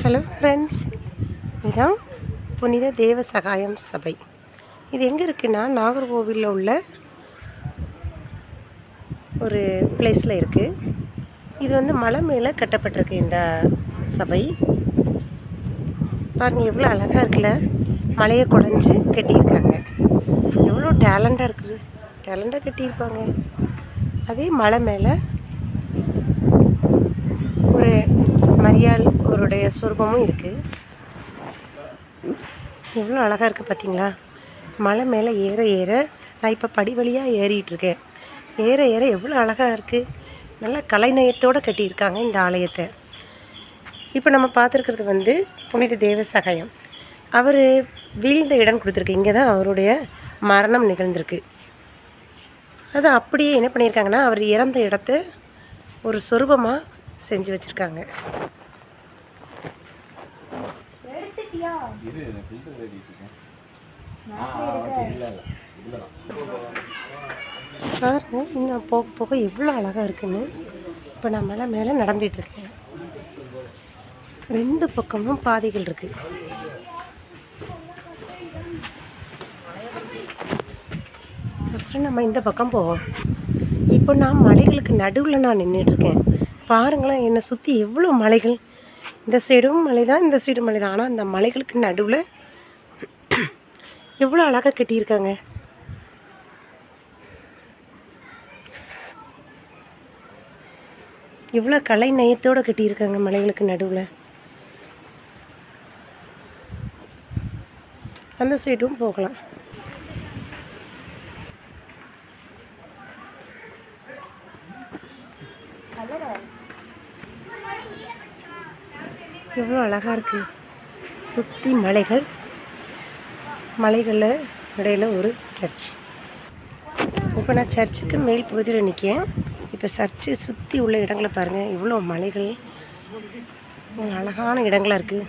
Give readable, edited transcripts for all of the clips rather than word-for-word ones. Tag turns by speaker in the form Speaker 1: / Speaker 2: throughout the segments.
Speaker 1: Hello friends, இதுதான் புனித தேவ சகாயம் சபை. இது எங்கே இருக்குன்னா நாகர்கோவிலில் உள்ள ஒரு பிளேஸில் இருக்குது. இது மலை மேலே கட்டப்பட்டிருக்கு. இந்த சபை பாருங்கள், எவ்வளோ அழகாக இருக்குல்ல. மலையை குடஞ்சி கட்டியிருக்காங்க. எவ்வளோ டேலண்டாக கட்டியிருப்பாங்க. அதே மலை மேலே ஒரு மரியாள் அவருடைய சொரூபமும் இருக்குது. எவ்வளோ அழகாக இருக்குது பார்த்தீங்களா. மலை மேலே ஏற ஏற நான் இப்போ படி வழியாக ஏறிட்டுருக்கேன். ஏற ஏற எவ்வளோ அழகாக இருக்குது. நல்லா கலைநயத்தோடு கட்டியிருக்காங்க இந்த ஆலயத்தை. இப்போ நம்ம பார்த்துருக்கிறது புனித தேவ சகாயம். அவர் வீழ்ந்த இடம் கொடுத்துருக்கு. இங்கே தான் அவருடைய மரணம் நிகழ்ந்திருக்கு. அது அப்படியே என்ன பண்ணியிருக்காங்கன்னா, அவர் இறந்த இடத்த ஒரு சொரூபமாக செஞ்சு வச்சுருக்காங்க. பாருங்க, இன்னும் போக போக எவ்வளோ அழகாக இருக்குன்னு. இப்போ நான் மேலே நடந்துகிட்ருக்கேன். 2 பக்கமும் பாதைகள் இருக்குது. ஃபஸ்ட்டு நம்ம இந்த பக்கம் போவோம். இப்போ நான் மலைகளுக்கு நடுவில் நான் நின்றுட்டுருக்கேன். பாருங்களேன், என்னை சுற்றி எவ்வளோ மலைகள். இந்த சைடும் மலை தான், இந்த சைடும் மலை தான். ஆனால் அந்த மலைகளுக்கு நடுவில் எவ்வளோ அழகாக கட்டியிருக்காங்க. எவ்வளோ கலை நயத்தோடு கட்டியிருக்காங்க மலைகளுக்கு நடுவில். அந்த சைடும் போகலாம். எவ்வளோ அழகாக இருக்குது. சுற்றி மலைகள், மலைகளில் இடையில் ஒரு சர்ச். இப்போ நான் சர்ச்சுக்கு மேல் பகுதியில் நிற்கேன். இப்போ சர்ச்சு சுற்றி உள்ள இடங்களை பாருங்கள். இவ்வளோ மலைகள், அழகான இடங்களாக இருக்குது.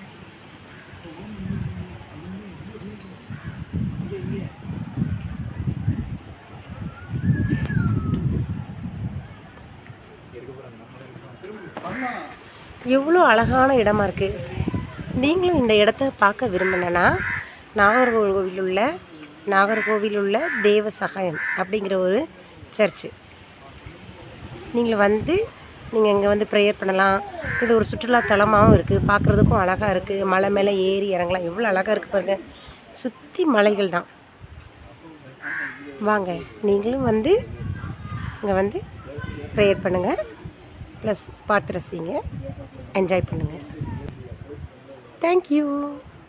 Speaker 1: எவ்வளோ அழகான இடமா இருக்குது. நீங்களும் இந்த இடத்த பார்க்க விரும்பினா நாகர்கோவில் உள்ள தேவ சகாயம் அப்படிங்கிற ஒரு சர்ச்சு. நீங்கள் இங்கே ப்ரேயர் பண்ணலாம். இது ஒரு சுற்றுலாத்தலமாகவும் இருக்குது. பார்க்குறதுக்கும் அழகாக இருக்குது. மலை மேலே ஏறி இறங்கலாம். எவ்வளோ அழகாக இருக்குது பாருங்கள். சுற்றி மலைகள் தான். வாங்க, நீங்களும் இங்கே ப்ரேயர் பண்ணுங்கள். ப்ளஸ் பாட்டு ரசிங்க, என்ஜாய் பண்ணுங்கள். தேங்க்யூ.